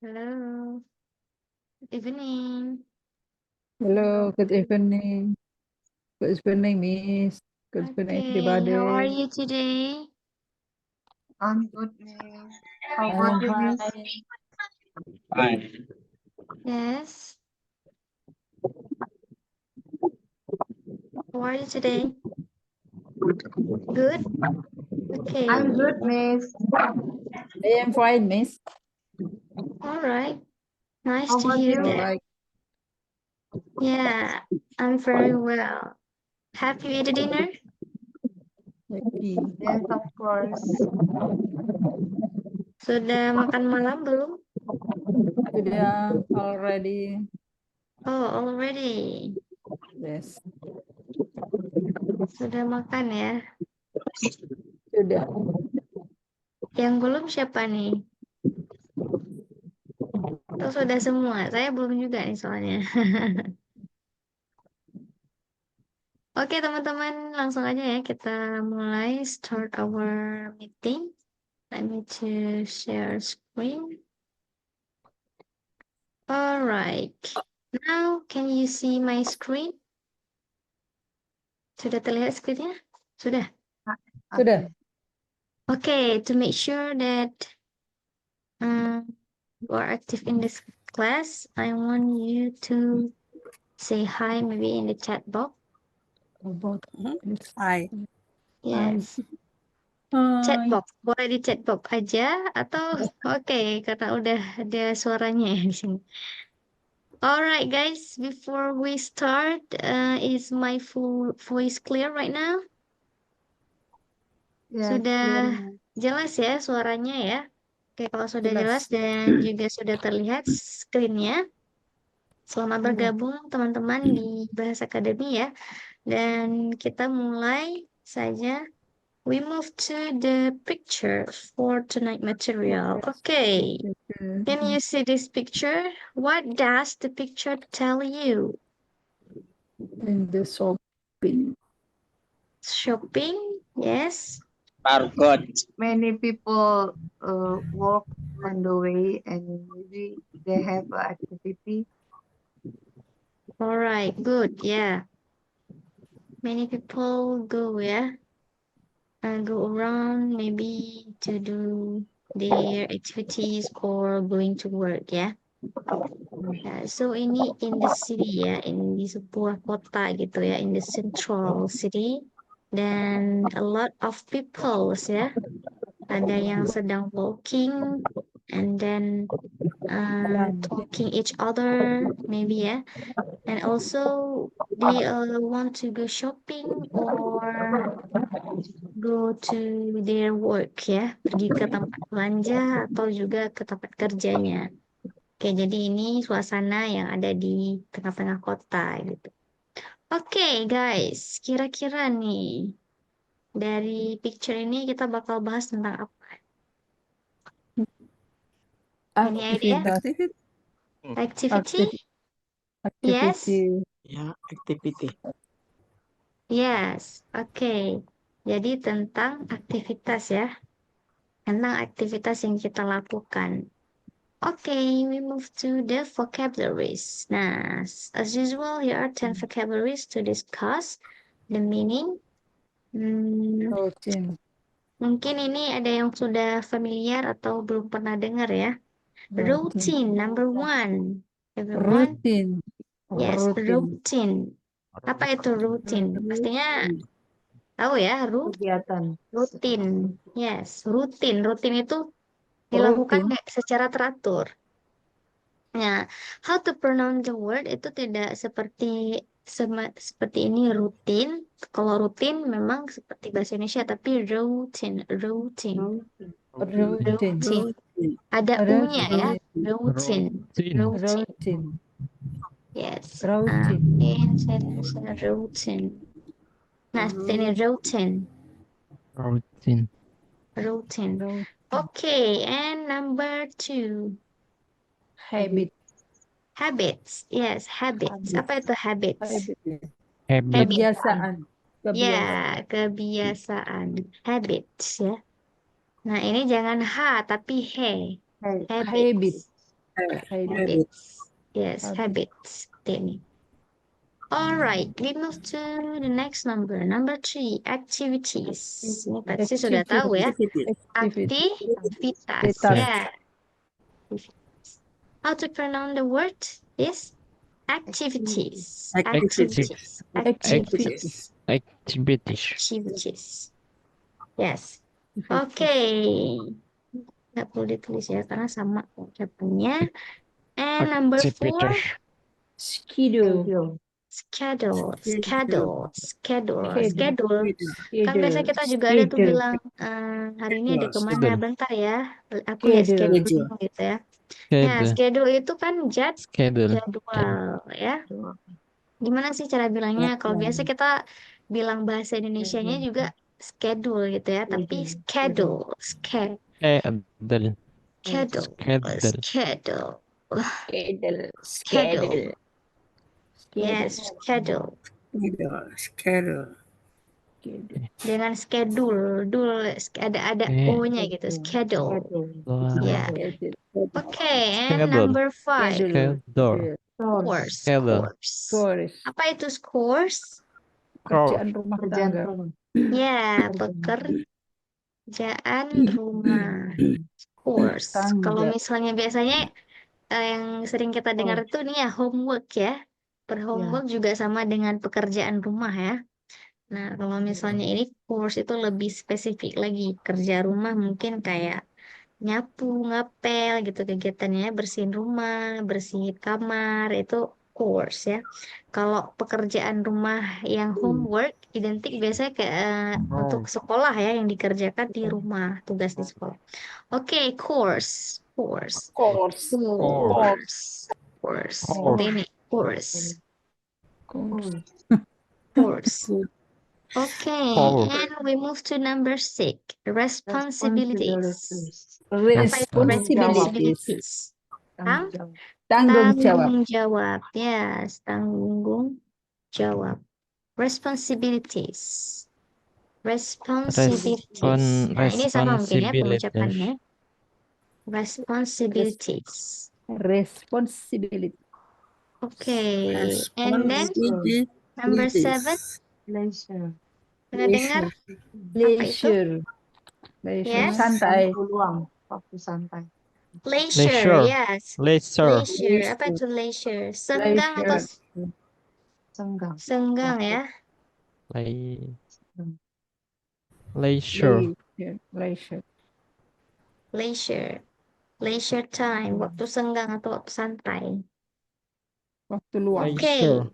Hello, good evening. Hello, good evening. Good evening, Miss. Good evening, Okay, how are everybody. you today? I'm good, Miss. How I'm about you, Miss? fine. Yes, how are you today? Good? Okay, I'm good, Miss. I am fine, Miss. all right. Nice How to about hear you? that. Like Yeah, I'm very well. Have you eaten dinner? happy. Yes, of course. Sudah makan malam belum? Sudah already. Oh, already. Yes, Sudah makan ya. sudah. Yang belum siapa nih? Atau sudah semua? Saya belum juga nih soalnya. Oke teman-teman, langsung aja ya kita mulai start our meeting. Let me to share screen. All right. Now, can you see my screen? Sudah terlihat screennya? Sudah. Sudah. Okay, to make sure that you are active in this class, I want you to say hi maybe in the chat box. About Hai. Yes. Chat Hi. box. Boleh di chat box aja atau oke, karena udah ada suaranya ya di sini. Alright guys, before we start, is my full voice clear right now? Yes, Sudah clear. jelas ya suaranya ya? Oke, kalau sudah jelas Jelas. dan juga sudah terlihat screen-nya, selamat Iya. bergabung teman-teman di Bahasa Akademi ya. Dan kita mulai saja. We move to the picture for tonight material. Okay, can you see this picture? What does the picture tell you? In the shopping. Shopping, yes. Barcode. Many people walk on the way and maybe they have an activity. All right, good. Yeah. Many people go, yeah, and go around maybe to do their activities or going to work, yeah. So ini in the city ya, in di sebuah kota gitu ya, in the central city. Dan a lot of people ya, ada yang sedang walking and then talking each other maybe ya. And also they want to go shopping or go to their work ya, pergi ke tempat belanja atau juga ke tempat kerjanya. Oke, jadi ini suasana yang ada di tengah-tengah kota gitu. Oke, guys, kira-kira nih dari picture ini kita bakal bahas tentang apa? Any idea? Aktivitas. Activity? Yes? Activity. Ya, activity. Yes. Oke. Jadi tentang aktivitas ya. Tentang aktivitas yang kita lakukan. Okay, we move to the vocabularies. Nah, as usual, here are 10 vocabularies to discuss the meaning. Routine. Mungkin ini ada yang sudah familiar atau belum pernah dengar ya. Routine, number one. Everyone? Routine. Yes, Routine. routine. Apa itu routine? Pastinya tahu ya, Kegiatan. rutin. Yes, rutin. Rutin itu dilakukan Routine. secara teratur. Nah, how to pronounce the word itu tidak seperti seperti ini rutin. Kalau rutin memang seperti bahasa Indonesia, tapi routine, routine, Routine. routine. Ada U-nya ya, routine, routine. Routine. Yes. Routine. Routine. Nah, seperti ini routine, Routine. routine. Routine. Okay, and number two, Habit. habits. Yes, habits. Apa itu habits? Habit. Habit. Kebiasaan. Ya, Kebiasaan. kebiasaan. Habits ya. Nah, ini jangan H tapi he. Habit. Habits. Habits. Yes, habits. Seperti ini. Alright, we move to the next number. Number 3, activities. Ini pasti sudah tahu ya. Activity. Aktivitas. Activitas. Yeah. How to pronounce the word? This? Activities. Activities. Activities. Activities. Activities. Yes. Oke. Nggak perlu ditulis ya, karena sama ucapannya. And number 4, Activities. Schedule. schedule. Schedule. Schedule. Schedule. Schedule. Kan biasa kita juga ada tuh bilang, hari ini ada kemana, bentar ya, aku lihat schedule dulu gitu ya. Ya, Schedule. schedule itu kan Schedule. jadwal ya. Gimana sih cara bilangnya? Kalau biasa kita bilang bahasa Indonesianya juga schedule gitu ya, tapi schedule, Schedule. schedule, Schedule. schedule, Schedule. schedule. Yes, schedule. Schedule. Dengan schedule, ada O-nya gitu, schedule. Ya. Oke, and Schedule. number 5, Schedule. course. Schedule. Course. Apa itu course? Pekerjaan rumah tangga. Ya, pekerjaan rumah. Course. Kalau Tangga. misalnya biasanya yang sering kita dengar itu nih ya homework ya. Homework juga sama dengan pekerjaan rumah ya. Nah, kalau misalnya ini course itu lebih spesifik lagi. Kerja rumah mungkin kayak nyapu, ngepel gitu kegiatannya, bersihin rumah, bersihin kamar, itu course ya. Kalau pekerjaan rumah yang homework identik biasanya kayak untuk sekolah ya, yang dikerjakan di rumah, tugas di sekolah. Oke, course. Course. Course. Course. Course. Seperti ini, course. Course. Okay, and we move to number 6, responsibilities. Apa itu responsibilities? Tanggung jawab. Tanggung jawab, yes, tanggung jawab. Responsibilities. Responsibilities. Nah, ini sama mungkin ya pengucapannya. Responsibilities. Responsibility. Okay, and then number 7, Leisure. pernah dengar? Leisure. Yes. Santai. Luang, waktu santai. Leisure, yes. Leisure. Leisure. Apa itu leisure? Senggang atau Senggang. senggang ya? Leisure. Leisure. Leisure. Leisure time. Waktu senggang atau waktu santai. Waktu luang. Oke.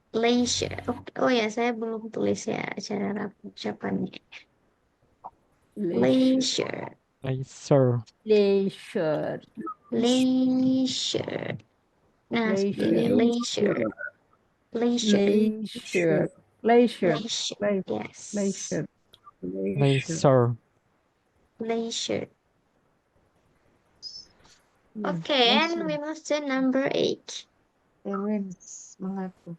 Leisure. Oh ya, saya belum tulis ya cara ucapannya. Leisure. Leisure. Leisure. Leisure. Nah, seperti ini. Leisure. Leisure. Leisure. Leisure. Leisure. Yes. Leisure. Leisure. Leisure. Okay, and we move to number 8. Errands, mengatur.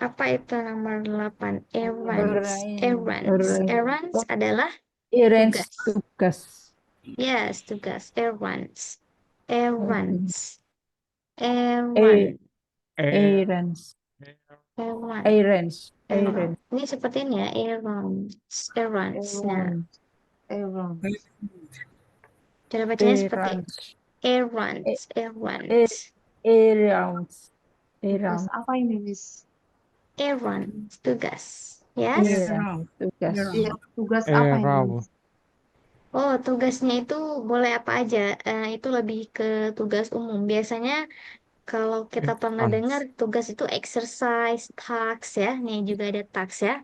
Apa itu nomor 8? Errands. Errands. Errands adalah Errands, tugas. yes, tugas. Errands. Errands. Errands. Errands. Errands. Errands. Errands. Ini seperti ini ya, errands. Errands. Nah, Errands. cara bacanya seperti errands. Errands. Errands. Tugas apa ini, Miss? Errands. Tugas. Yes? Tugas. Iya, tugas apa ini? Errand. Oh, tugasnya itu boleh apa aja. Itu lebih ke tugas umum. Biasanya kalau kita pernah dengar tugas itu exercise, task ya. Nih juga ada task ya.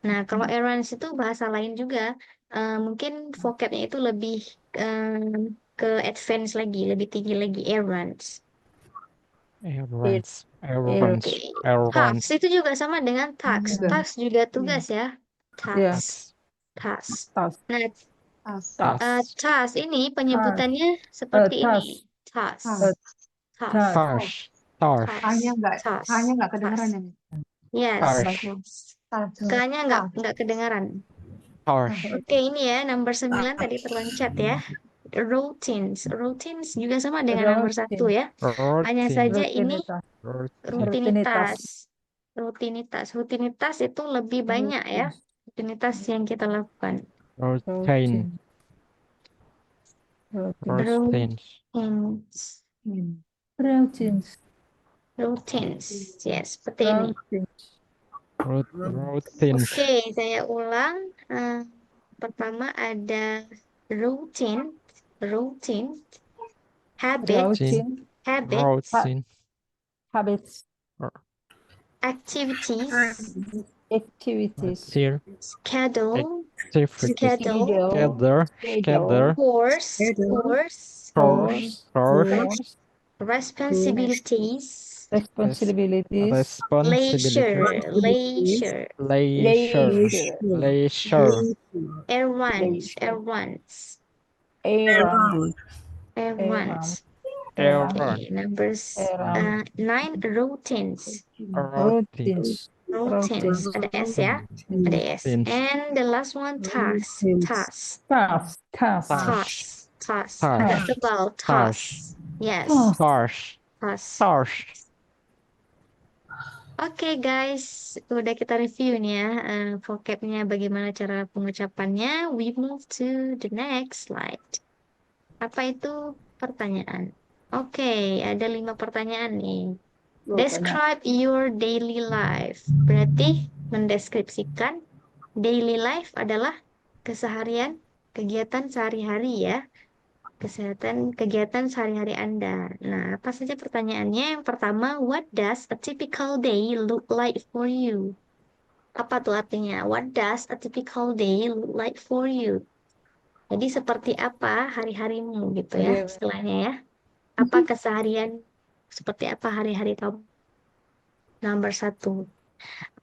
Nah, kalau errands itu bahasa lain juga. Mungkin vocabnya itu lebih ke advance lagi, lebih tinggi lagi. Errands. Errands. Errands. Oke. Errands. Task itu juga sama dengan task. Task juga tugas ya. Task. Task. Nah, task ini penyebutannya seperti ini. Task. Task. Task. Hanya nggak kedengeran ya, Miss? Yes. Task. K-nya nggak kedengaran. Task. Oke, ini ya, nomor 9 tadi terloncat ya. routines. Routines juga sama dengan nomor 1 ya. Hanya Routine. saja ini Rutinitas. rutinitas itu lebih banyak ya. Rutinitas yang kita lakukan. Routine. Routine. Routines. Routines. Yes, seperti ini. Routine. Oke, saya ulang. Pertama ada routine, habit, Routine. Habits. activities, Activities. schedule, course, responsibilities, leisure, errands. Okay, numbers 9 routines. Ada S ya, ada S. And the last one tasks. Agak tebal, tasks. Yes, tasks. Oke guys, udah kita review nih ya vocabnya, bagaimana cara pengucapannya. We move to the next slide. Apa itu pertanyaan? Oke, ada 5 pertanyaan nih. Describe your daily life. Berarti mendeskripsikan daily life adalah keseharian, kegiatan sehari-hari ya. Kegiatan sehari-hari Anda. Nah, apa saja pertanyaannya? Yang pertama, what does a typical day look like for you? Apa tuh artinya? What does a typical day look like for you? Jadi seperti apa hari-harimu gitu ya, istilahnya ya. Apa keseharian, seperti apa hari-hari kamu? Nomor 1.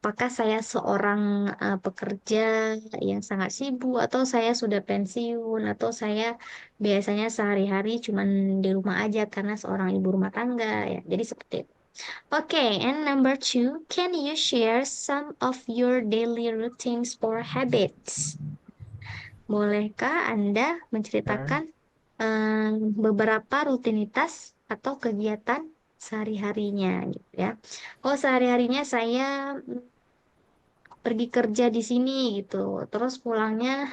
Apakah saya seorang pekerja yang sangat sibuk, atau saya sudah pensiun, atau saya biasanya sehari-hari cuman di rumah aja karena seorang ibu rumah tangga ya. Jadi seperti itu. Oke, and number 2, can you share some of your daily routines or habits? Bolehkah Anda menceritakan beberapa rutinitas atau kegiatan sehari-harinya gitu ya. Oh, sehari-harinya saya pergi kerja di sini gitu. Terus pulangnya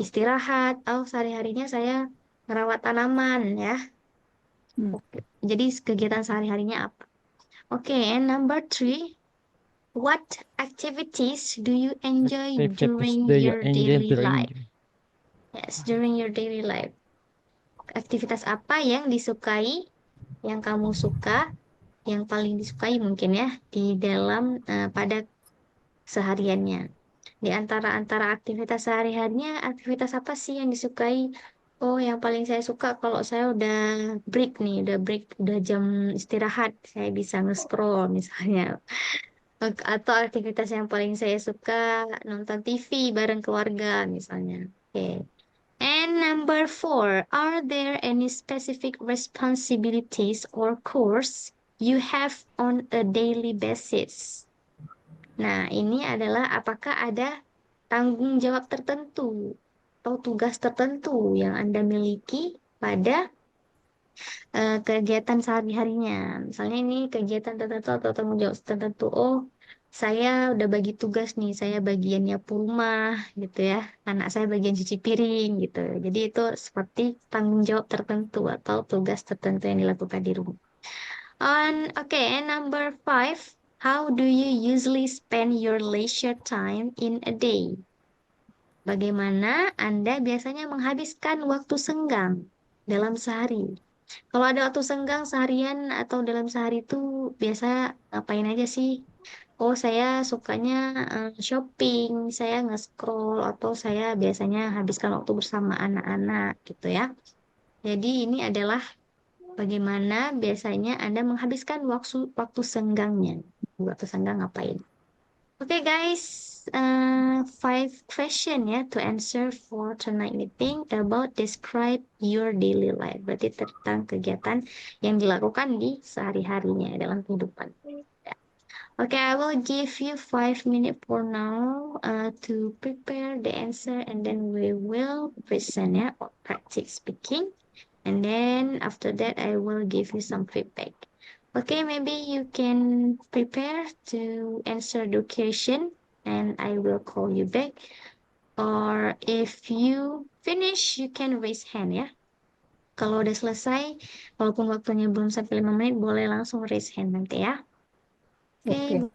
istirahat. Oh, sehari-harinya saya merawat tanaman ya. Oke. Jadi kegiatan sehari-harinya apa? Oke, and number 3, what activities do you enjoy during your daily life? Yes, during your daily life. Aktivitas apa yang disukai, yang kamu suka, yang paling disukai mungkin ya di dalam pada sehariannya. Di antara aktivitas sehari-harinya, aktivitas apa sih yang disukai? Oh, yang paling saya suka kalau saya udah break nih, udah jam istirahat, saya bisa nge-scroll misalnya. Atau aktivitas yang paling saya suka nonton TV bareng keluarga misalnya. Oke. And number 4, are there any specific responsibilities or chores you have on a daily basis? Nah, ini adalah apakah ada tanggung jawab tertentu atau tugas tertentu yang Anda miliki pada kegiatan sehari-harinya. Misalnya ini kegiatan tertentu atau tanggung jawab tertentu. Oh, saya udah bagi tugas nih, saya bagian nyapu rumah gitu ya. Anak saya bagian cuci piring gitu. Jadi itu seperti tanggung jawab tertentu atau tugas tertentu yang dilakukan di rumah. Okay, and number 5, how do you usually spend your leisure time in a day? Bagaimana Anda biasanya menghabiskan waktu senggang dalam sehari? Kalau ada waktu senggang seharian atau dalam sehari itu biasa ngapain aja sih? Oh, saya sukanya shopping, saya nge-scroll, atau saya biasanya habiskan waktu bersama anak-anak gitu ya. Jadi ini adalah bagaimana biasanya Anda menghabiskan waktu senggangnya. Waktu senggang ngapain? Okay, guys, 5 question ya to answer for tonight meeting about describe your daily life. Berarti tentang kegiatan yang dilakukan di sehari-harinya dalam kehidupan. Ya. Okay, I will give you 5 minutes for now to prepare the answer, and then we will present it or practice speaking. And then after that, I will give you some feedback. Okay, maybe you can prepare to answer the question, and I will call you back. Or if you finish, you can raise hand ya. Kalau udah selesai, walaupun waktunya belum sampai 5 menit, boleh langsung raise hand nanti ya. Okay.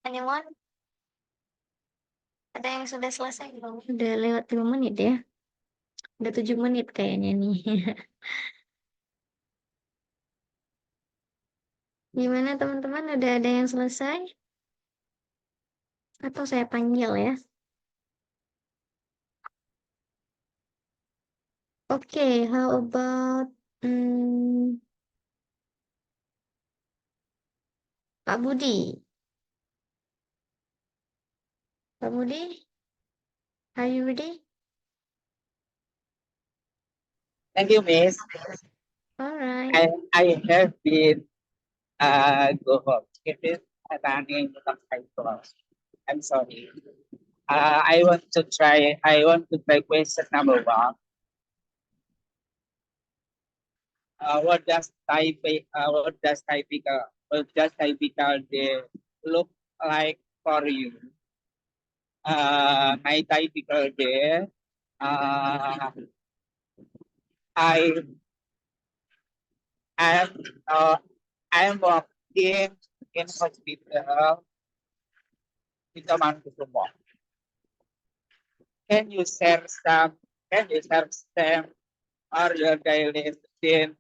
Anyone? Ada yang sudah selesai belum? Udah lewat 5 menit ya. Udah 7 menit kayaknya nih. Gimana teman-teman? Udah ada yang selesai? Atau saya panggil ya? Oke, how about Pak Budi? Pak Budi, are you ready? Thank you, Miss. Alright. I have been go home. It is running of cycle. I'm sorry. I want to try. I want to try question number one. What does typical day look like for you? My typical day. I am I'm working in hospital in Mangusumo. Can you share some? Can you share some or your daily routine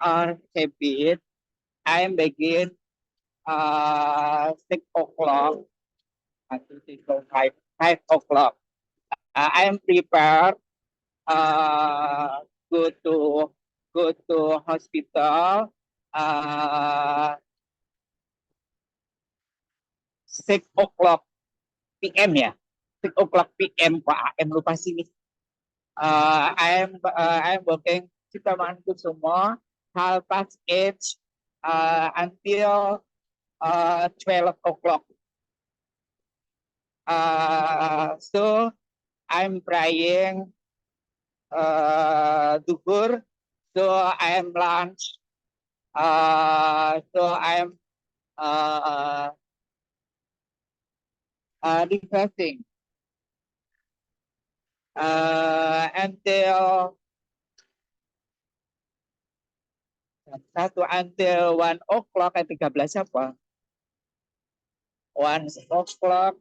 or habit? I begin 6 o'clock until 5 o'clock. I am prepared go to hospital 6 o'clock PM ya. 6 o'clock PM Pak AM lupa sih. I am working kita Mangusumo 8:30 until 12 o'clock. So I'm praying duhur, so I am lunch, so I am refreshing until 1 o'clock 13 apa? 1 o'clock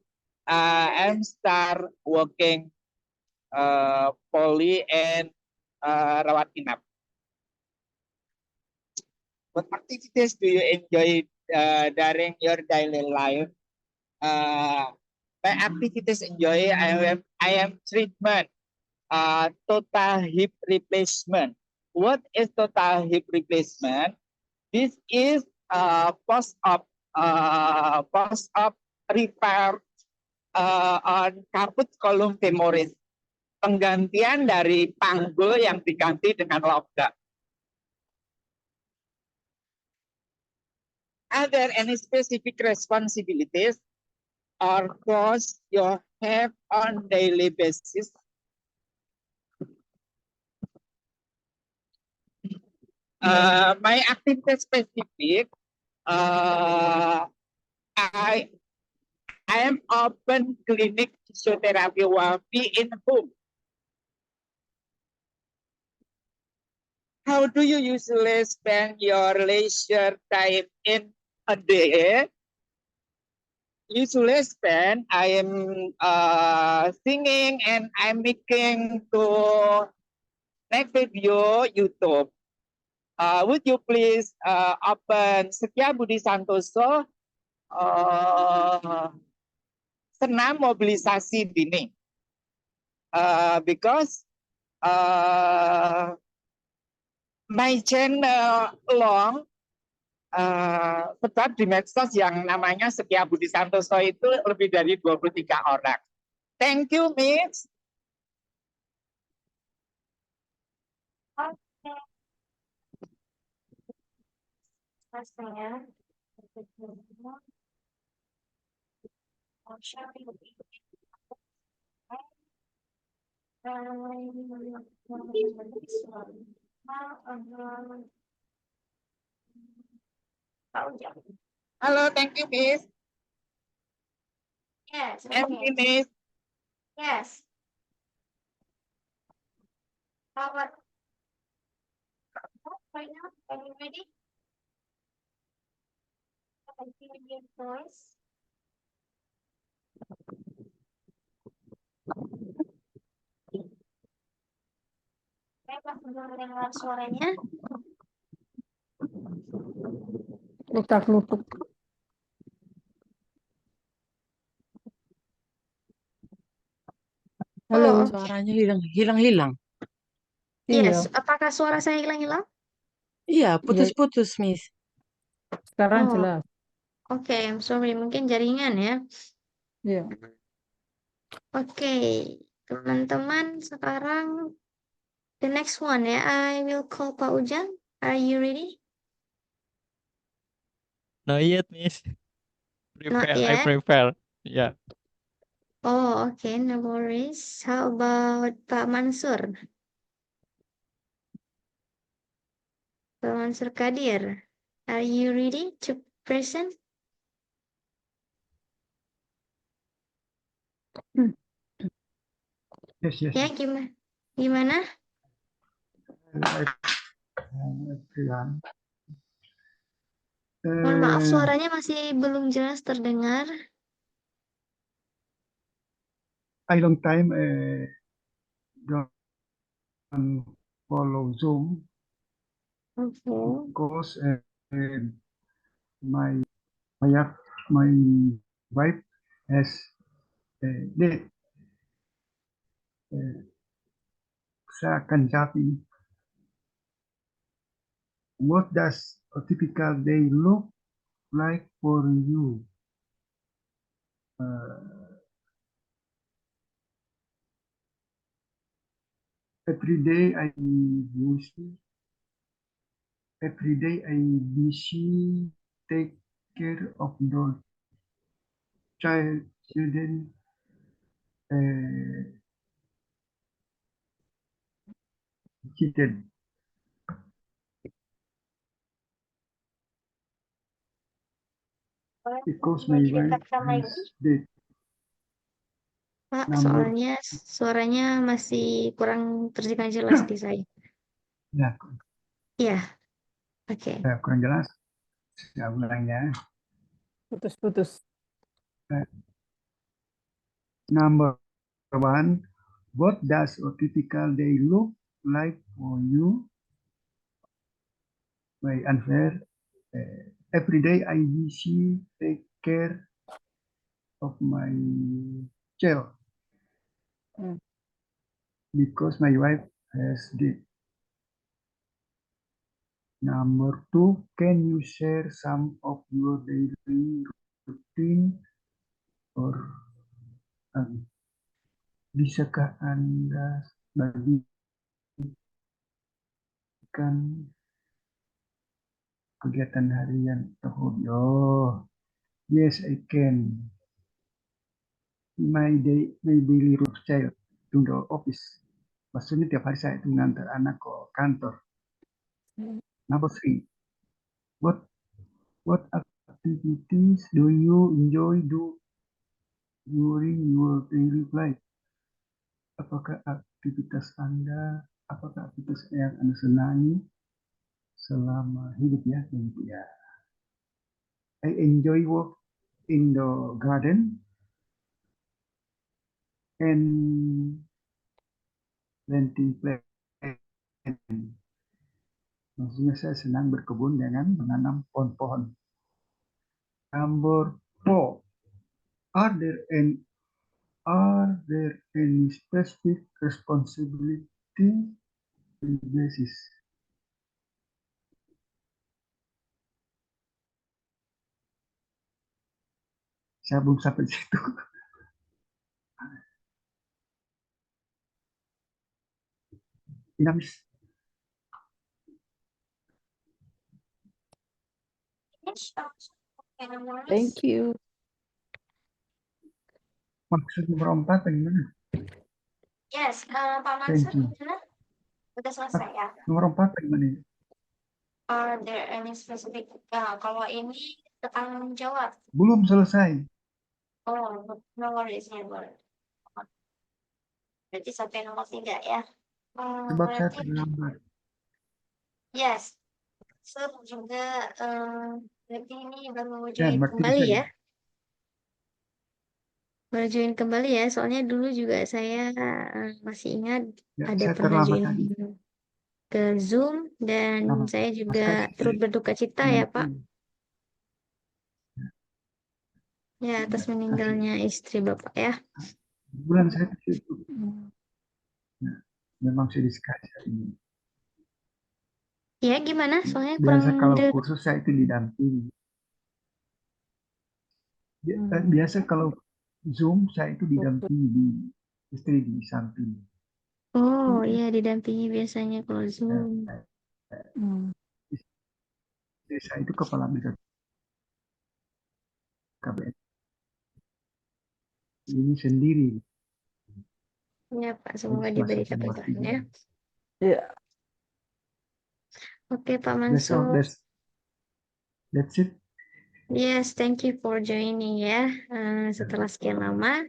I'm start working poli and rawat inap. What activities do you enjoy during your daily life? My activities enjoy. I am treatment. Total hip replacement. What is total hip replacement? This is post-op repair on caput column femoris. Penggantian dari panggul yang diganti dengan logam. Are there any specific responsibilities or costs you have on daily basis? My activity specific, I am open clinic physiotherapy WAFI in home. How do you usually spend your leisure time in a day? Usually spend, I am singing and I'm making to next video YouTube. Would you please open Setia Budi Santoso senam mobilisasi dini? Because my channel long sebab di medsos yang namanya Setia Budi Santoso itu lebih dari 23 orang. Thank you, Miss. Halo, thank you, Miss. Yes. Thank you, Miss. Yes. How about right now? Are you ready? Saya masih belum dengar suaranya. Lutak-lutuk. Halo. Oh, Suaranya hilang-hilang. Iya. yes. Apakah suara saya hilang-hilang? Iya, putus-putus, Miss. Sekarang Oh, jelas. oke. I'm sorry. Mungkin jaringan ya. Iya. Oke, teman-teman. Sekarang the next one ya. I will call Pak Ujang. Are you ready? Not yet, Miss. Not I yet. prepare. Yeah. Oh, okay. No worries. How about Pak Mansur? Pak Mansur Kadir. Are you ready to present? Yes, yes. Ya, gimana? Gimana? Everyone. Mohon maaf, suaranya masih belum jelas terdengar. I long time don't follow Zoom Oke. because my my wife has did second shopping. What does a typical day look like for you? Every day I busy take care of the children children. Because my wife has dead. Pak, Number soalnya suaranya masih kurang terdengar jelas di saya. ya, Iya, oke. kurang jelas. Ya, ulangnya. Putus-putus. Number one, what does a typical day look like for you? My answer, every day I busy take care of my child Hmm. because my wife has died. Number two, can you share some of your daily routine or bisakah Anda bagikan kegiatan harian atau hobi? Oh, yes, I can. My daily routine to the office. Maksudnya tiap hari saya itu mengantar anak ke kantor. Number three, what activities do you enjoy during your daily life? Apakah aktivitas yang Anda senangi selama hidup ya? I enjoy work in the garden and planting plants. Maksudnya saya senang berkebun dengan menanam pohon-pohon. Number four, are there any specific responsibility basis? Saya belum sampai situ. Dinamis. Thank you. Maksud nomor 4 bagaimana? Yes, Pak Mansur, Thank you. gimana? Udah selesai ya? Nomor 4 bagaimana? Are there any specific? Kalau ini tentang jawab. Belum selesai. Oh, no worries, no worries. Berarti sampai nomor 3 ya? Sebab saya Berarti, terlambat. yes. So juga Berarti ini baru mau Dan join berarti kembali bisa ya? Baru join kembali ya, soalnya dulu juga saya masih ingat ya, ada saya pernah terlambat join tadi. ke Zoom dan Sama saya juga sekali turut berduka cita ya Pak, 90. ya atas Ya, meninggalnya istri Bapak ya. bulan saya di situ. Hmm. Nah, memang sedih sekali saat ini. Ya gimana? Soalnya kurang Biasa kalau jelas. kursus saya itu didampingi. Biasa kalau Zoom saya itu didampingi di istri di samping. Oh iya didampingi biasanya kalau Zoom. Hmm. Istri saya itu kepala BKKBN ini sendiri. Ya Pak, semoga Harus diberi masakin waktu ketabahan ya. juga. Ya, Oke Pak That's all. Mansur. That's it. Yes, thank you for joining ya. Setelah sekian lama,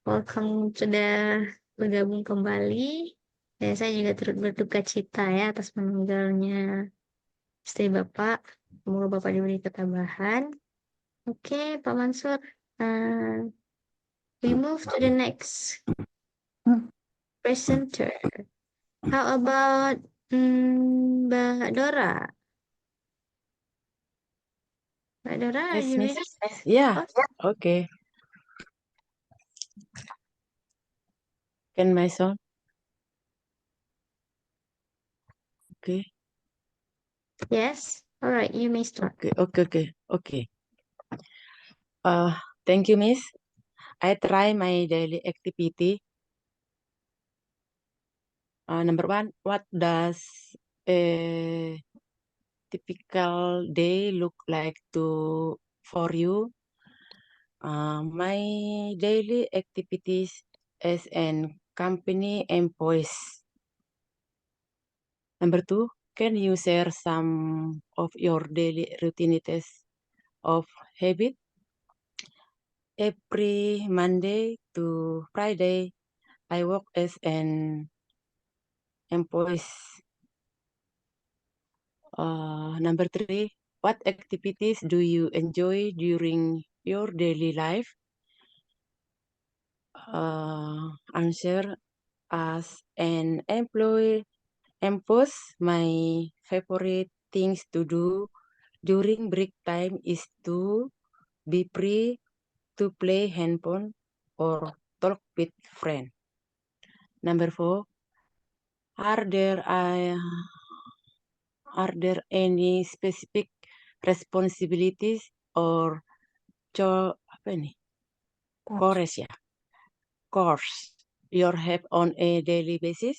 welcome sudah bergabung kembali. Dan saya juga turut berduka cita ya atas meninggalnya istri Bapak. Semoga Bapak diberi ketabahan. Oke, Pak Mansur. We move to the next presenter. How about Mbak Dora? Mbak Dora, are Yes, you Miss. ready? Yeah, Oh, okay. Can my son? Okay, yes. All right, you may start. okay. Thank you, Miss. I try my daily activity. Number one, what does a typical day look like for you? My daily activities as an company employees. Number two, can you share some of your daily routines of habit? Every Monday to Friday, I work as an employee. Number three, what activities do you enjoy during your daily life? Answer, as an employee, my favorite things to do during break time is to be free to play handphone or talk with friend. Number four, are there any specific responsibilities or apa nih? Chores ya? Course you have on a daily basis?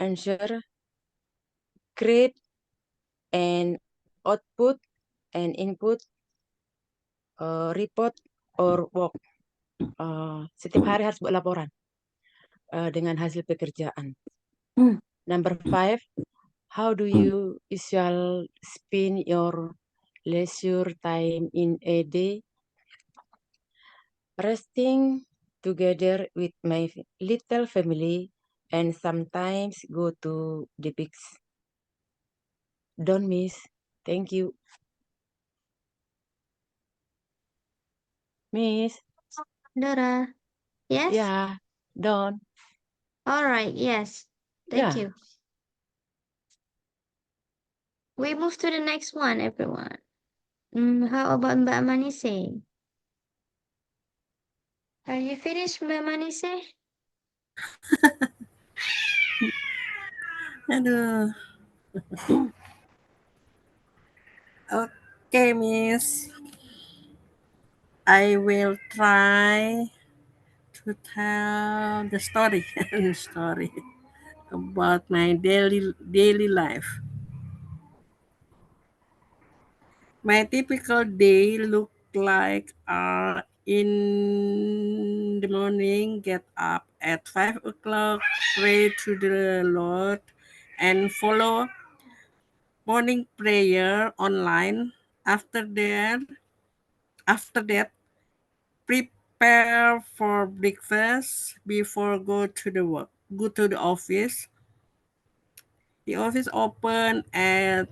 Answer, create and output and input report or work. Setiap hari harus buat laporan dengan hasil pekerjaan. Number five, how do you usually spend your leisure time in a day? Resting together with my little family and sometimes go to the beach. Don't miss. Thank you. Miss? Dora. Yes? Yeah, don't. All right, yes. Thank Yeah. you. We move to the next one, everyone. How about Mbak Manise? Are you finished, Mbak Manise? Aduh. Okay, Miss. I will try to tell the story about my daily life. My typical day look like in the morning, get up at 5 o'clock, pray to the Lord, and follow morning prayer online. After that, prepare for breakfast before go to the office. The office open at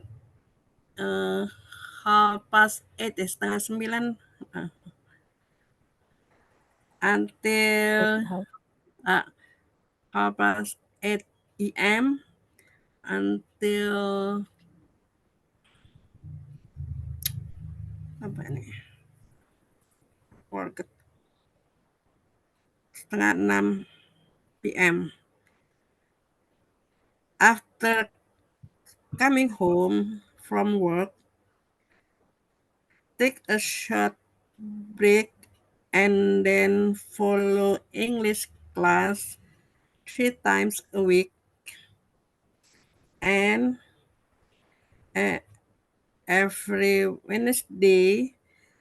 8:30, setengah 9, until 8:30 a.m. until apa nih? Forget. Setengah 6 p.m. After coming home from work, take a short break and then follow English class 3 times a week, and every Wednesday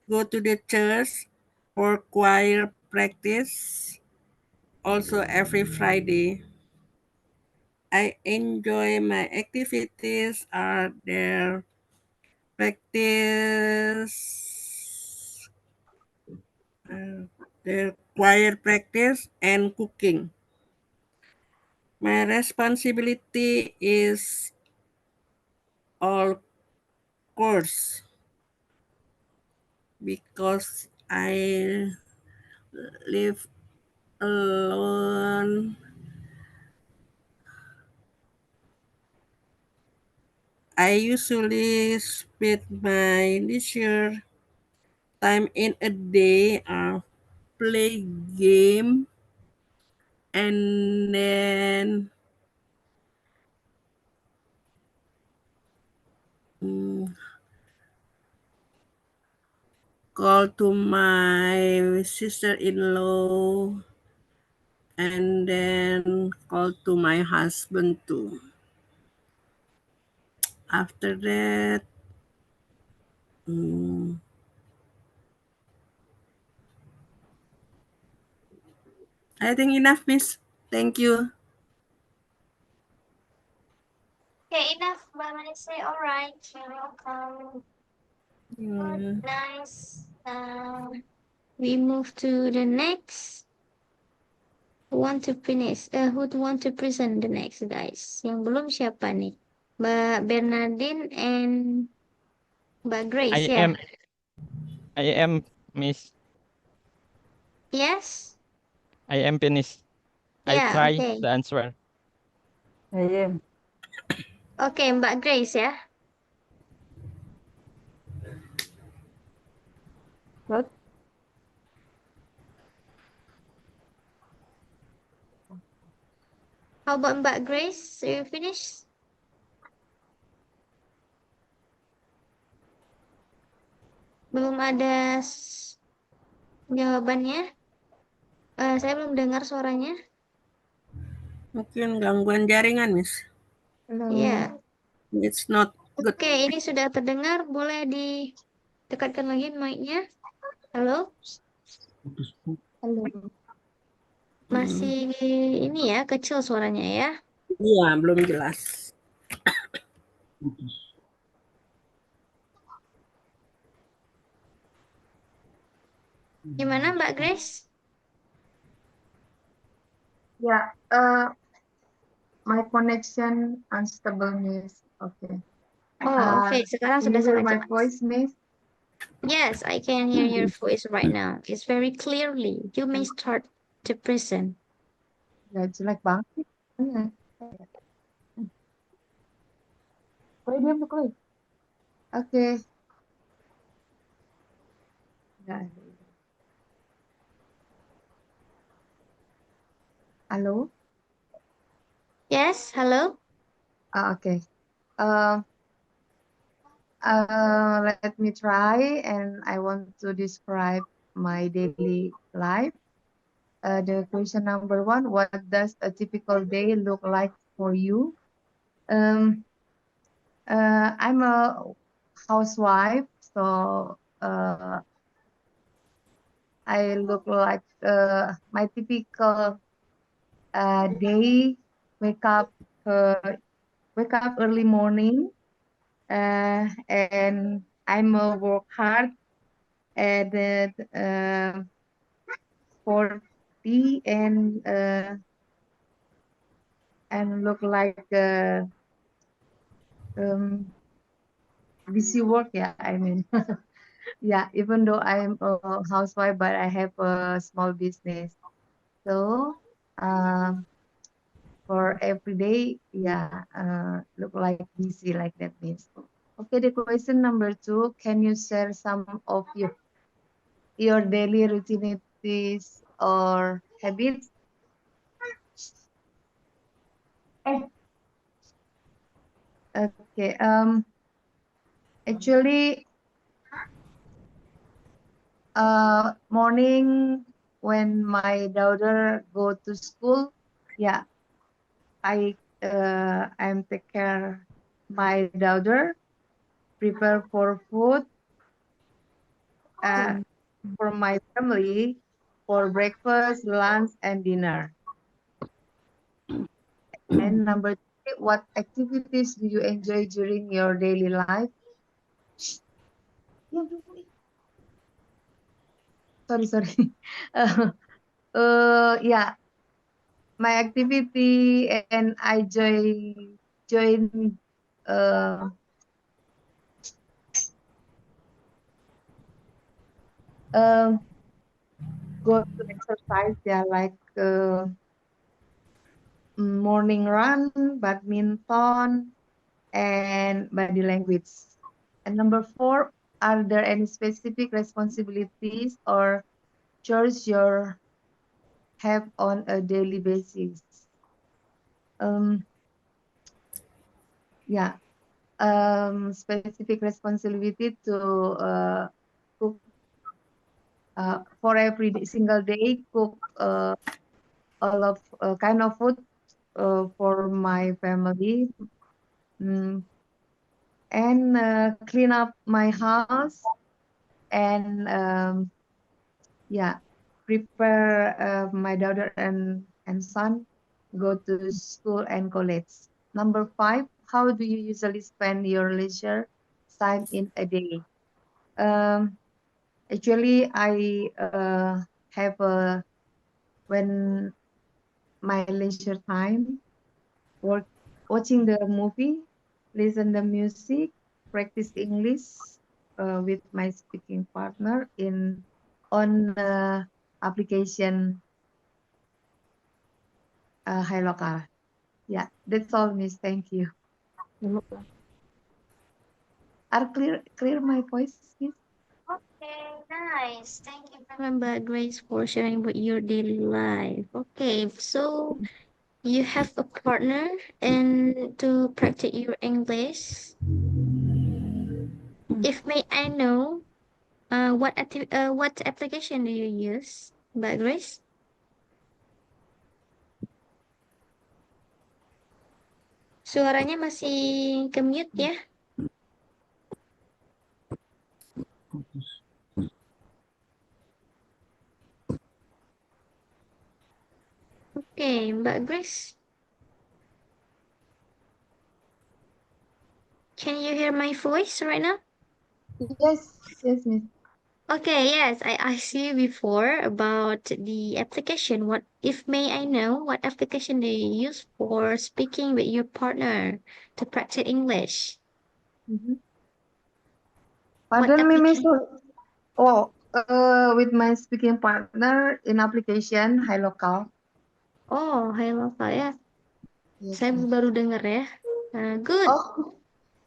go to the church for choir practice. Also every Friday. I enjoy my activities are their practice, their choir practice and cooking. My responsibility is all course because I live alone. I usually spend my leisure time in a day play game and then call to my sister-in-law and then call to my husband too. After that, I think enough, Miss. Thank you. Okay, enough, Mbak Manisa. All right, you're welcome. Good, nice. We move to the next. Who want to finish? Who want to present the next, guys? Yang belum siapa nih? Mbak Bernardine and Mbak Grace, ya? I am, Miss. Yes? I am finished. I Yeah, try okay. the answer. I am. Oke, Mbak Grace ya. What? How about Mbak Grace? Are you finished? Belum ada jawabannya. Saya belum dengar suaranya. Mungkin gangguan jaringan, Miss. Iya. It's not good. Oke, ini sudah terdengar. Boleh didekatkan lagi mic-nya. Halo? Halo. Masih ini ya, kecil suaranya ya. Iya, belum jelas. Gimana Mbak Grace? Yeah, my connection unstable, Miss. Okay. Oh, oke. Sekarang Can sudah you hear sangat my jelas. voice, Miss? Yes, I can hear your voice right now. It's very clearly. You may start to present. Ya, jelek banget. Chloe, diam tuh, Chloe. Oke. Nggak ada. Halo? Yes, hello? Okay. Let me try, and I want to describe my daily life. The question number 1, what does a typical day look like for you? I'm a housewife, so I look like my typical day. Wake up early morning, and I'm work hard at 40 and look like busy work, yeah, I mean. Yeah, even though I'm a housewife, but I have a small business. So, for every day, yeah, look like busy like that means. Okay, the question number 2, can you share some of your daily routines or habits? Okay, actually, morning when my daughter go to school, yeah, I'm take care my daughter, prepare for food, for my family, for breakfast, lunch, and dinner. And number 3, what activities do you enjoy during your daily life? Sorry. Yeah, my activity and I join uh, um go to exercise, yeah, like morning run, badminton, and body language. And number 4, are there any specific responsibilities or chores you have on a daily basis? Um, yeah, specific responsibility to cook for every single day, cook all of kind of food for my family, mm, and clean up my house, and yeah, prepare my daughter and son go to school and college. Number 5, how do you usually spend your leisure time in a day? Um, Actually, I have when my leisure time, work, watching the movie, listen the music, practice English with my speaking partner in on application Hi Local. Yeah, that's all, Miss. Thank you. Are clear my voice, Miss? Okay, nice. Thank you very much, Grace, for sharing about your daily life. Okay, so you have a partner and to practice your English. If may I know, what application do you use, Mbak Grace? Suaranya masih ke mute ya. Okay, Mbak Grace. Can you hear my voice right now? Yes, Miss. Okay, yes, I asked you before about the application. What, if may I know, what application do you use for speaking with your partner to practice English? What Pardon me, Miss. application? Oh, with my speaking partner in application Hi Local. Oh, Hi Local ya. Yes, Saya Miss. baru dengar ya. Good. Oh,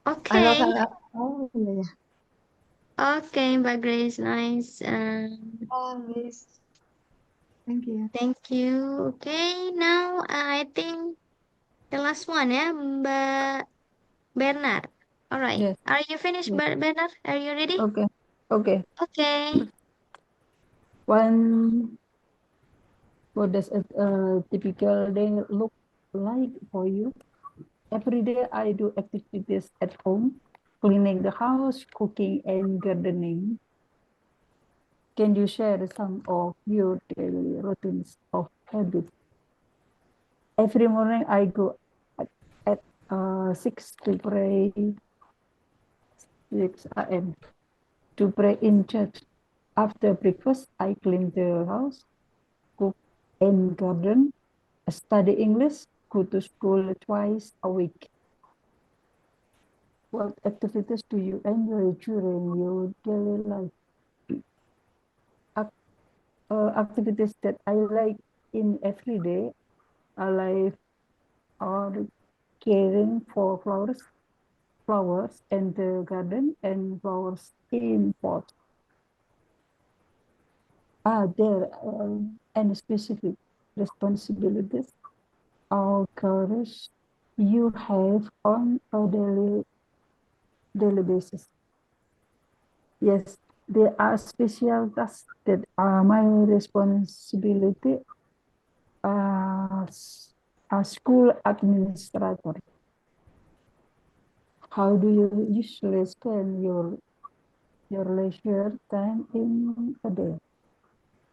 Hi Okay. Local. Oh, iya. Okay, Mbak Grace, nice. Miss. Thank you. Thank you. Okay, now I think the last one ya, Mbak Bernard. All right. Yes. Are you finished, Yes. Bernard? Are you ready? Okay. Okay. Okay. What does a typical day look like for you? Every day I do activities at home, cleaning the house, cooking, and gardening. Can you share some of your daily routines of habits? Every morning I go at 6 to pray, 6 a.m. to pray in church. After breakfast, I clean the house, cook and garden, study English, go to school twice a week. What activities do you enjoy during your daily life? Activities that I like in every day, I like are caring for flowers in the garden and flowers in pots. Are there any specific responsibilities or chores you have on a daily basis? Yes, there are special tasks that are my responsibility as a school administrator. How do you usually spend your leisure time in a day?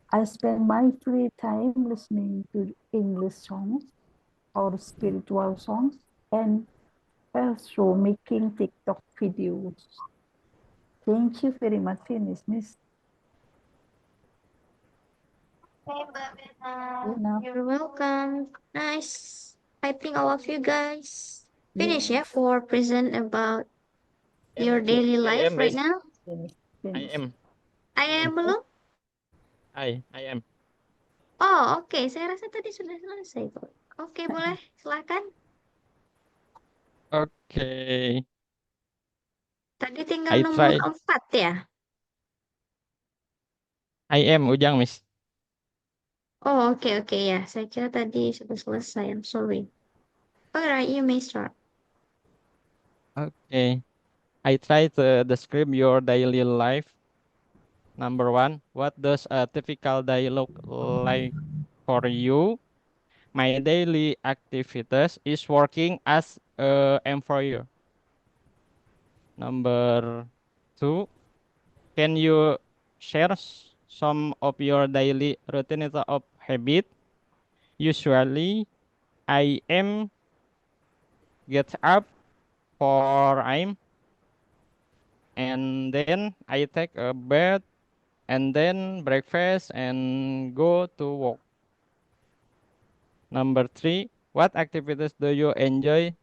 I spend my free time listening to English songs or spiritual songs and also making TikTok videos. Thank you very much, Miss. Okay, Mbak Bella. Enough. You're welcome. Nice. I think all of you guys finish for present about your daily life right Miss. now. I am. I am belum? I am. Oh, oke. Saya rasa tadi sudah selesai kok. Oke, boleh. Silakan. Okay. Tadi tinggal I nomor try. 4 ya? I am Ujang, Miss. Oh, oke ya. Saya kira tadi sudah selesai. I'm sorry. Alright, you may start. Okay. I try to describe your daily life. Number 1, what does a typical day look like for you? My daily activities is working as a employer. Number 2, can you share some of your daily routine of habit? Usually, I am get up for I'm and then I take a bath and then breakfast and go to work. Number 3, what activities do you enjoy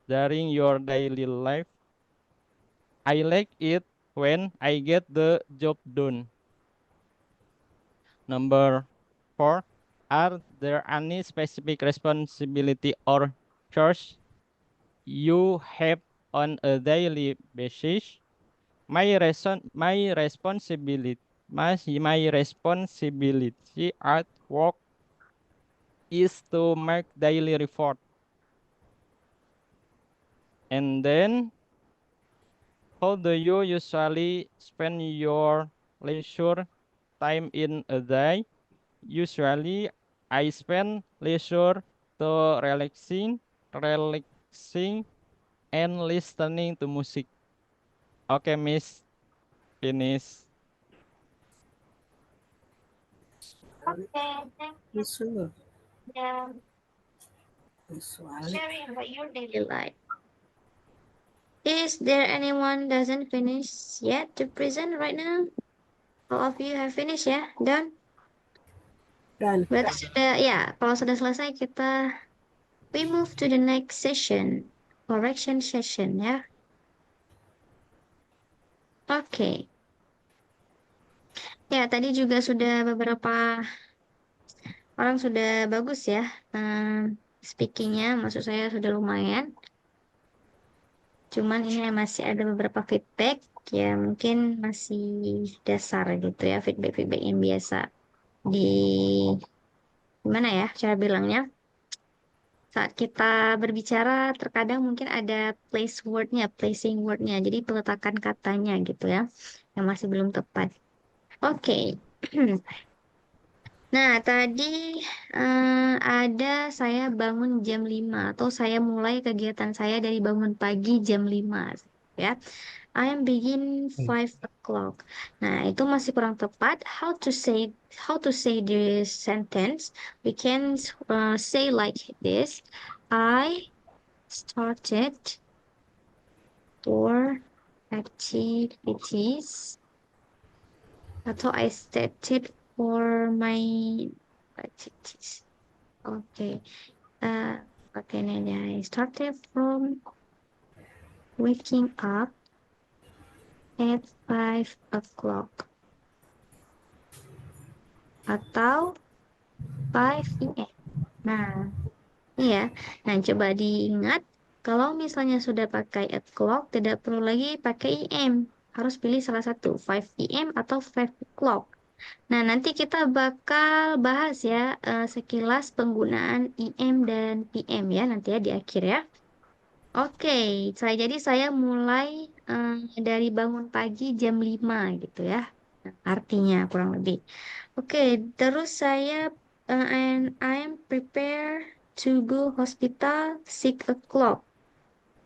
during your daily life? I like it when I get the job done. Number 4, are there any specific responsibility or chores you have on a daily basis? My responsibility at work is to make daily report. And then, how do you usually spend your leisure time in a day? Usually, I spend leisure to relaxing, and listening to music. Okay, Miss, finish. Okay, thank you Visual. for Visual. sharing about your daily life. Is there anyone doesn't finish yet to present right now? All of you have finished ya? Done? Done. Berarti sudah ya, kalau sudah selesai we move to the next session, correction session ya. Oke. Ya, tadi juga sudah beberapa orang sudah bagus ya. Speakingnya, maksud saya sudah lumayan. Cuman ini masih ada beberapa feedback ya mungkin masih dasar gitu ya, feedback-feedback yang biasa di gimana ya cara bilangnya, saat kita berbicara terkadang mungkin ada placing wordnya, jadi peletakan katanya gitu ya yang masih belum tepat. Oke. Nah, tadi ada saya bangun jam 5 atau saya mulai kegiatan saya dari bangun pagi jam 5 ya. I am begin 5 o'clock. Nah, itu masih kurang tepat. How to say this sentence? We can say like this. I started for activities atau I started for my activities. Okay. Okay, I started from waking up at 5 o'clock. Atau 5 p.m. Nah, iya. Nah, coba diingat. Kalau misalnya sudah pakai at clock, tidak perlu lagi pakai IM. Harus pilih salah satu, 5 p.m. atau 5 o'clock. Nah, nanti kita bakal bahas ya sekilas penggunaan IM dan PM ya nanti ya di akhir ya. Oke, jadi saya mulai dari bangun pagi jam 5 gitu ya. Artinya kurang lebih. Oke, terus saya and I am prepare to go hospital 6 o'clock.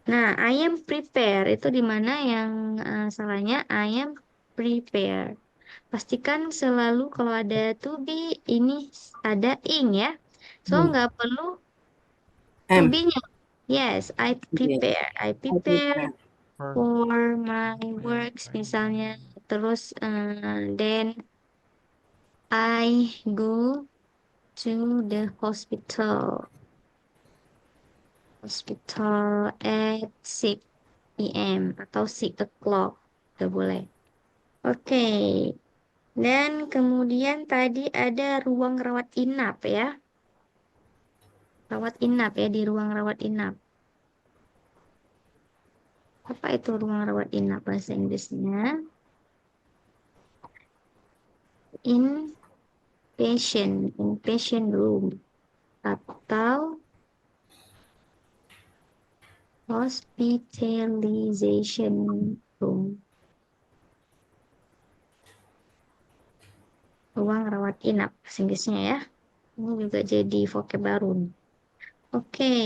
Nah, I am prepare itu di mana yang salahnya I am prepare. Pastikan selalu kalau ada to be ini ada ing ya. So nggak perlu to M. be-nya. Yes, I prepare. I prepare for my works misalnya. Terus then I go to the hospital. Hospital at 6 p.m. atau 6 o'clock. Gak boleh. Oke. Dan kemudian tadi ada ruang rawat inap ya. Rawat inap ya, di ruang rawat inap. Apa itu ruang rawat inap bahasa Inggrisnya? Inpatient room atau hospitalization room. Ruang rawat inap bahasa Inggrisnya ya. Ini juga jadi vocab baru nih. Oke,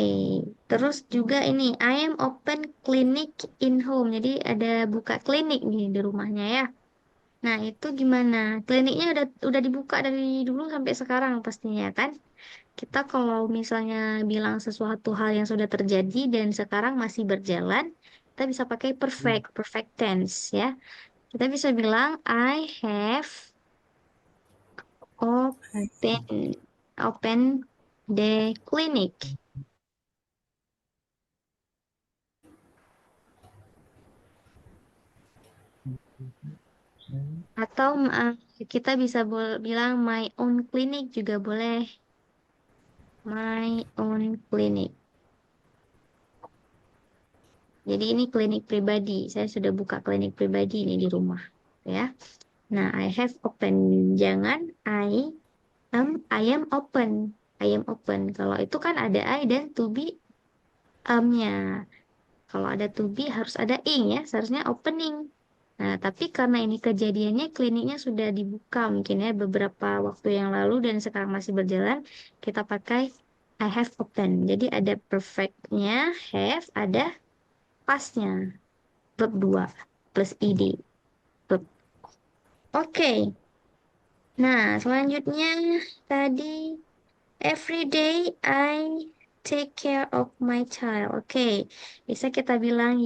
terus juga ini I am open clinic in home. Jadi ada buka klinik nih di rumahnya ya. Nah, itu gimana? Kliniknya udah dibuka dari dulu sampai sekarang pastinya kan? Kita kalau misalnya bilang sesuatu hal yang sudah terjadi dan sekarang masih berjalan, kita bisa pakai perfect tense ya. Kita bisa bilang I have open the clinic. Atau kita bisa bilang my own clinic juga boleh. My own clinic. Jadi ini klinik pribadi. Saya sudah buka klinik pribadi ini di rumah, ya. Nah, I have open. Jangan I am open. I am open. Kalau itu kan ada I dan to be nya. Kalau ada to be harus ada ing ya. Seharusnya opening. Nah, tapi karena ini kejadiannya kliniknya sudah dibuka mungkin ya beberapa waktu yang lalu dan sekarang masih berjalan, kita pakai I have open. Jadi ada perfectnya, have, ada pastnya, verb 2 plus ed. Verb. Oke. Nah, selanjutnya tadi every day I take care of my child. Oke. Bisa kita bilang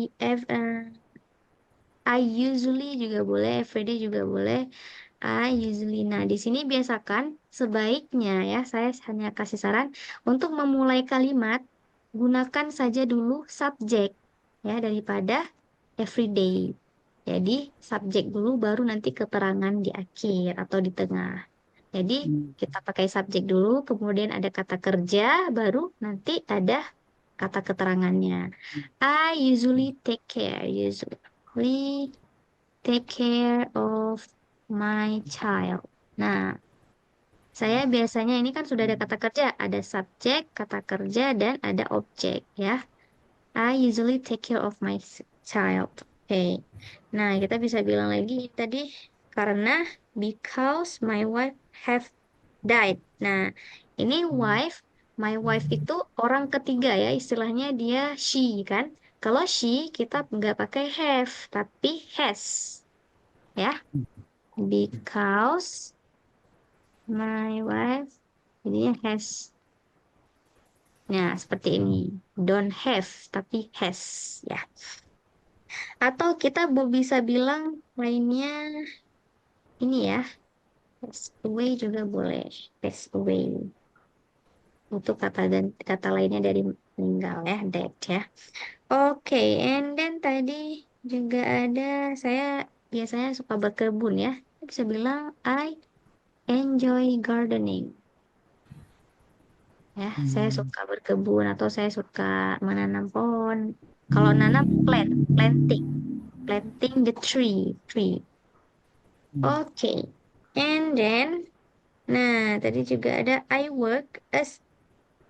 I usually juga boleh, everyday juga boleh. I usually. Nah, di sini biasakan sebaiknya ya, saya hanya kasih saran untuk memulai kalimat gunakan saja dulu subjek ya daripada everyday. Jadi subjek dulu baru nanti keterangan di akhir atau di tengah. Jadi kita pakai subjek dulu, kemudian ada kata kerja, baru nanti ada kata keterangannya. I usually take care. Usually take care of my child. Nah, saya biasanya ini kan sudah ada kata kerja, ada subjek, kata kerja, dan ada objek ya. I usually take care of my child. Oke. Nah, kita bisa bilang lagi tadi karena because my wife have died. Nah, ini my wife itu orang ketiga ya, istilahnya dia she kan. Kalau she kita nggak pakai have, tapi has. Ya, because my wife jadinya has. Nah, seperti ini. Don't have, tapi has. Ya. Atau kita bisa bilang lainnya ini ya. Pass away juga boleh. Pass away. Itu kata lainnya dari meninggal ya, dead ya. Oke, and then tadi juga ada saya biasanya suka berkebun ya. Bisa bilang I enjoy gardening. Ya, saya suka berkebun atau saya suka menanam pohon. Kalau nanam planting the tree. Oke, and then, nah tadi juga ada I work as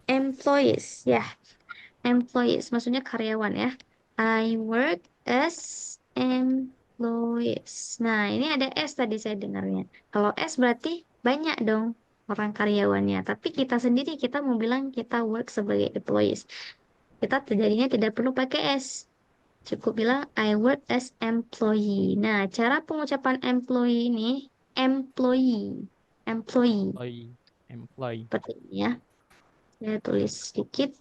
employees. Ya, employees maksudnya karyawan ya. I work as employees. Nah, ini ada S tadi saya dengarnya. Kalau S berarti banyak dong orang karyawannya. Tapi kita sendiri kita mau bilang kita work sebagai employees. Kita jadinya tidak perlu pakai S. Cukup bilang I work as employee. Nah, cara pengucapan employee ini employee. Employee. Seperti ini ya. Saya tulis sedikit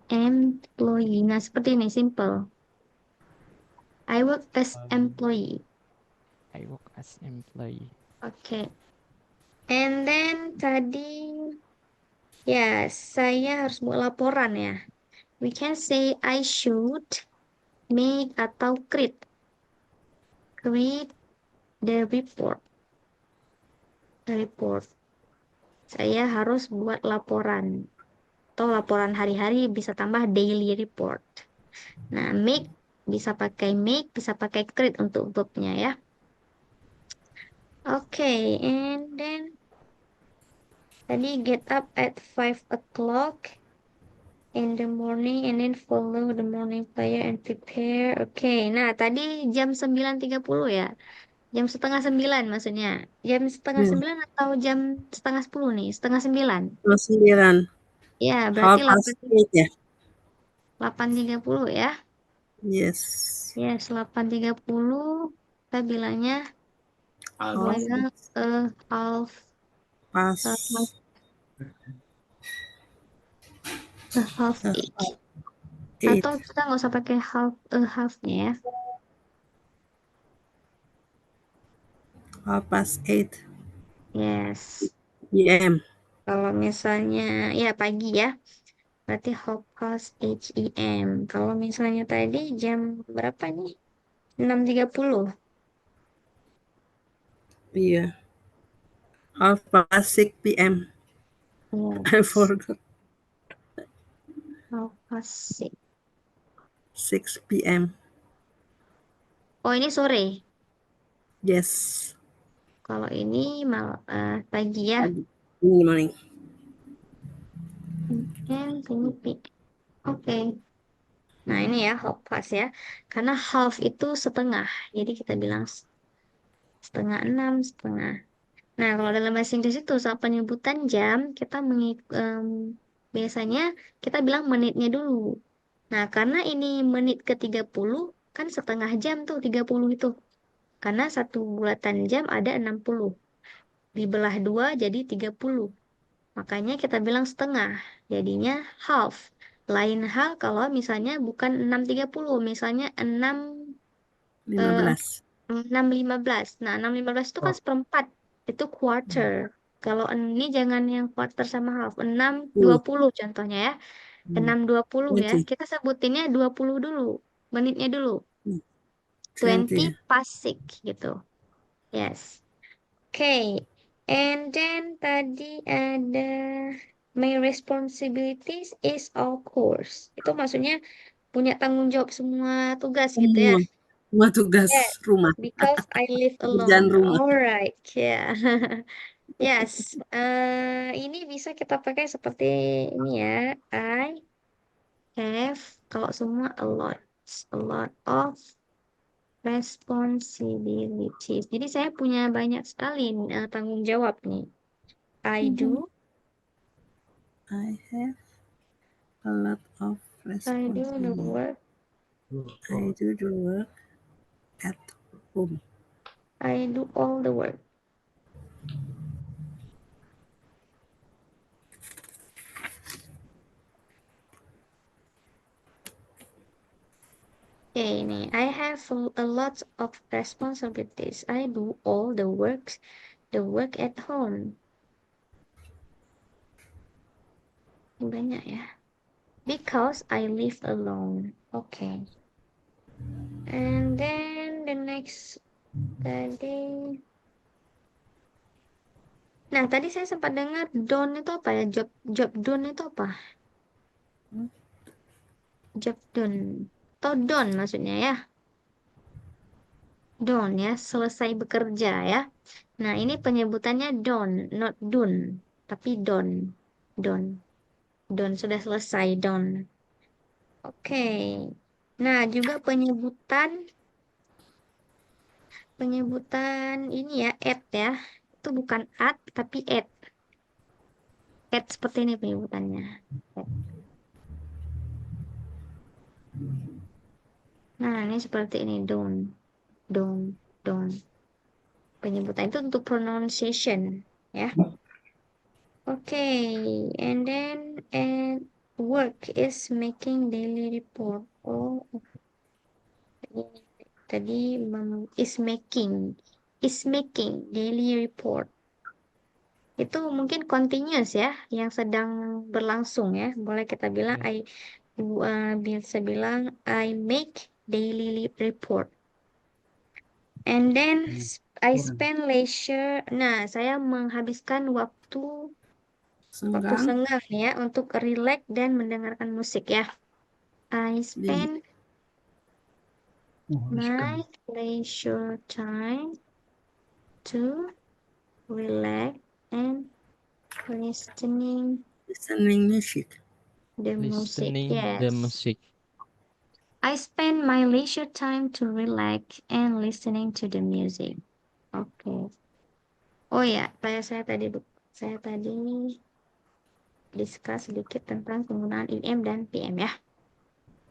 employee. Nah, seperti ini simple. I work as employee. I work as employee. Oke. And then tadi ya saya harus buat laporan ya. We can say I should make atau create the report. Saya harus buat laporan. Atau laporan hari-hari bisa tambah daily report. Nah, bisa pakai create untuk verbnya ya. Oke, and then tadi get up at 5 o'clock in the morning and then follow the morning prayer and prepare. Oke, nah tadi jam 9.30 ya. Jam setengah 9 maksudnya. Jam setengah 9 atau jam setengah 10 nih? Setengah 9. 9. Ya, berarti 8:30 ya. 8.30 ya. Yes. Yes, 8.30. Kita bilangnya Half half past half eight. 8. Atau kita nggak usah pakai halfnya ya. 8:30 Yes. PM. Kalau misalnya ya pagi ya, berarti 8:30 AM. Kalau misalnya tadi jam berapa nih? 6.30. Iya. 6:30 PM. I Yes. forgot. 6:30. 6 PM. Oh, ini sore. Yes. Kalau ini pagi ya. Ini morning. Oke. Nah, ini ya half past ya. Karena half itu setengah. Jadi kita bilang setengah 6, setengah. Nah, kalau dalam bahasa Inggris itu saat penyebutan jam, kita biasanya kita bilang menitnya dulu. Nah, karena ini menit ke 30, kan setengah jam tuh 30 itu. Karena satu bulatan jam ada 60. Dibelah 2 jadi 30. Makanya kita bilang setengah. Jadinya half. Lain hal kalau misalnya bukan 6.30, misalnya 15. 6.15. Nah, 6.15 itu kan seperempat. Itu quarter. Kalau ini jangan yang quarter sama half. 6.20 contohnya ya. 6.20 ya. 20. Kita sebutinnya 20 dulu. Menitnya dulu. 20 20. past 6 gitu. Yes. Oke. And then tadi ada my responsibilities is all course. Itu maksudnya punya tanggung jawab semua tugas gitu ya. Semua tugas Yes, rumah. because I live Pekerjaan alone. rumah. Alright, yeah. Yes, ini bisa kita pakai seperti ini ya. I have, kalau semua a lot of responsibilities. Jadi saya punya banyak sekali tanggung jawab nih. I do I have a lot of the responsibility. work. I do the work at home. I do all the work. Okay, nih. I have a lot of responsibilities. I do all the work at home. Banyak ya. Because I live alone. Okay. And then the next tadi. Nah, tadi saya sempat dengar done itu apa ya? Job done itu apa? Job done. Atau done maksudnya ya. Done ya, selesai bekerja ya. Nah, ini penyebutannya done, not done, tapi done. Done. Done sudah selesai, done. Oke. Nah, juga penyebutan ini ya, at ya. Itu bukan at tapi at. At seperti ini penyebutannya. At. Nah, ini seperti ini, don't. Penyebutan itu untuk pronunciation ya. Oke, and then work is making daily report. Oh, tadi is making daily report. Itu mungkin continuous ya, yang sedang berlangsung ya. Boleh kita bilang bisa bilang I make daily report. And then I spend leisure. Nah, saya menghabiskan waktu Senggang. senggang ya untuk relax dan mendengarkan musik ya. I spend my leisure time to relax and listening music. the music. Listening Yes. the music. I spend my leisure time to relax and listening to the music. Oke. Oh ya, saya tadi discuss sedikit tentang penggunaan IM dan PM ya.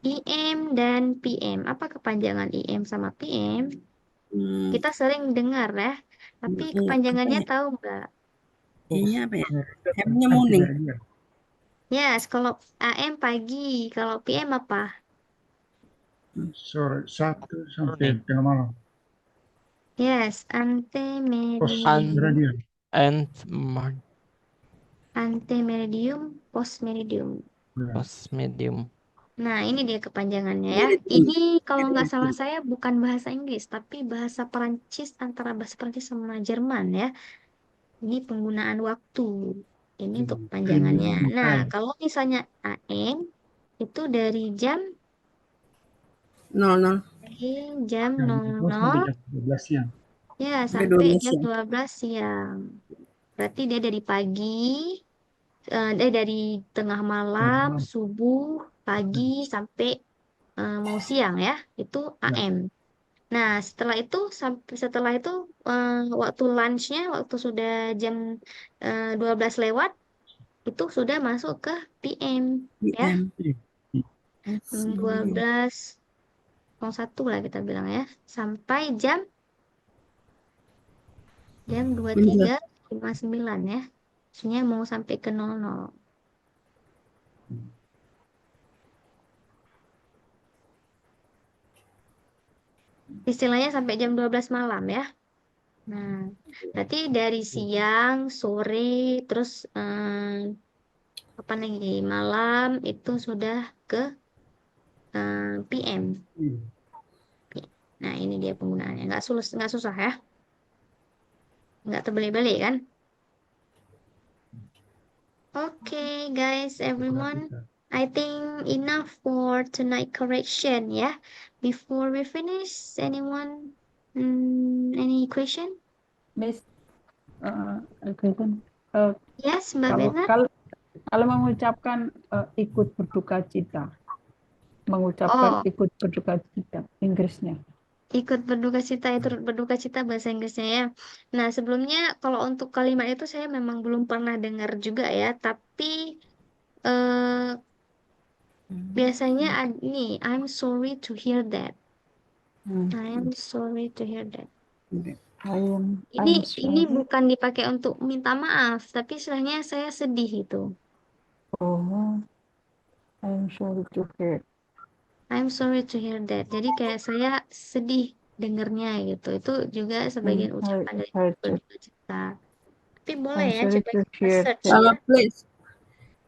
IM dan PM. Apa kepanjangan IM sama PM? Kita sering dengar ya. Tapi kepanjangannya tahu nggak? Ini apa ya? M-nya morning. Yes, kalau AM pagi, kalau PM apa? Sore 1 sampai tengah malam. Yes, Postmeridian. And antemeridium, postmeridium. postmedium. Nah, ini dia kepanjangannya ya. Ini kalau nggak salah saya bukan bahasa Inggris, tapi bahasa Perancis, antara bahasa Perancis sama Jerman ya. Ini penggunaan waktu. Ini untuk kepanjangannya. Nah, kalau misalnya AM itu dari jam 00. jam Jam 12 siang. ya Sampai sampai 12 jam siang. 12 siang. Berarti dia dari pagi, dari tengah malam, subuh, pagi sampai mau siang ya. Itu AM. Nah, setelah itu waktu lunchnya, waktu sudah jam 12 lewat, itu sudah masuk ke PM ya. PM. 12.01 lah kita bilang ya. Sampai jam 23.59 ya. Maksudnya mau sampai ke 00. Istilahnya sampai jam 12 malam ya. Nah, berarti dari siang, sore, terus apa lagi malam itu sudah ke PM. Nah, ini dia penggunaannya. Nggak susah ya. Nggak terbalik-balik kan? Okay, guys, everyone. I think enough for tonight correction ya. Before we finish, anyone any question? Miss, question. Yes, Mbak Kalau Bernard. kalau mengucapkan ikut berduka cita, mengucapkan ikut berduka cita, Inggrisnya. Ikut berduka cita, turut berduka cita bahasa Inggrisnya ya. Nah, sebelumnya kalau untuk kalimat itu saya memang belum pernah dengar juga ya, tapi biasanya nih, I'm sorry to hear that. I'm sorry to hear that. Ini bukan dipakai untuk minta maaf, tapi istilahnya saya sedih itu. Oh, I'm sorry to hear. I'm sorry to hear that. Jadi kayak saya sedih dengernya gitu. Itu juga sebagian ucapan dari berduka cita. Tapi boleh I'm ya, sorry coba to kita hear search that. ya. Please.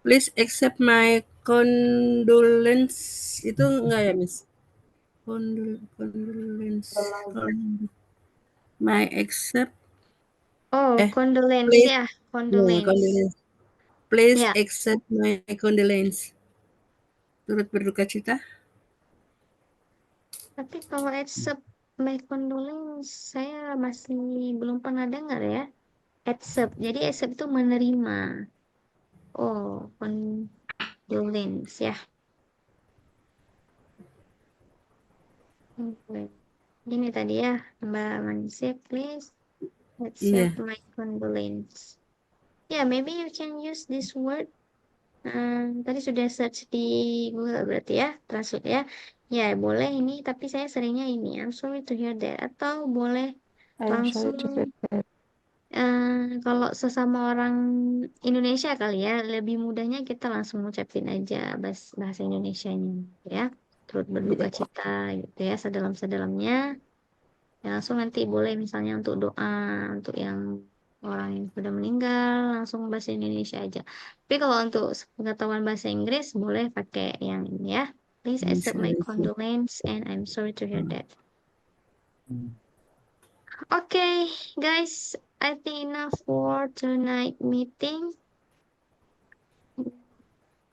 Please accept my condolence. Itu enggak ya, Miss? Condolence. My accept. Oh, condolence please. ya, Yeah, condolence. condolence. Please Ya. accept my condolence. Turut berduka cita. Tapi kalau accept my condolence, saya masih belum pernah dengar ya. Accept, jadi accept itu menerima. Oh, condolence ya. Gini tadi ya, Mbak Manisya, please accept my condolence. Yeah, maybe you can use this word. Tadi sudah search di Google berarti ya, translate ya. Ya, boleh ini, tapi saya seringnya ini. I'm sorry to hear that. Atau boleh I'm sorry langsung to hear that. kalau sesama orang Indonesia kali ya, lebih mudahnya kita langsung ngucapin aja bahasa Indonesianya ya. Turut berduka cita gitu ya, sedalam-sedalamnya. Ya, langsung nanti boleh misalnya untuk doa untuk yang orang yang sudah meninggal langsung bahasa Indonesia aja. Tapi kalau untuk pengetahuan bahasa Inggris boleh pakai yang ini ya. Please accept my condolence and I'm sorry to hear that. Okay, guys, I think enough for tonight meeting.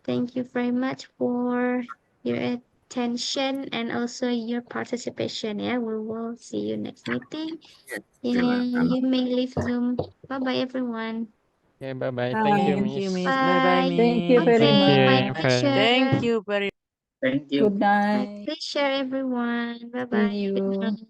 Thank you very much for your attention and also your participation. Yeah, we will see you next meeting. Yeah, you may leave Zoom. Bye-bye, everyone. Okay, bye-bye. Thank you, Thank you, Miss. Miss. Bye-bye, Miss. Thank you very Okay, my much. pleasure. Thank you very Thank you. Good My night. pleasure, everyone. Bye-bye. See Good you. night.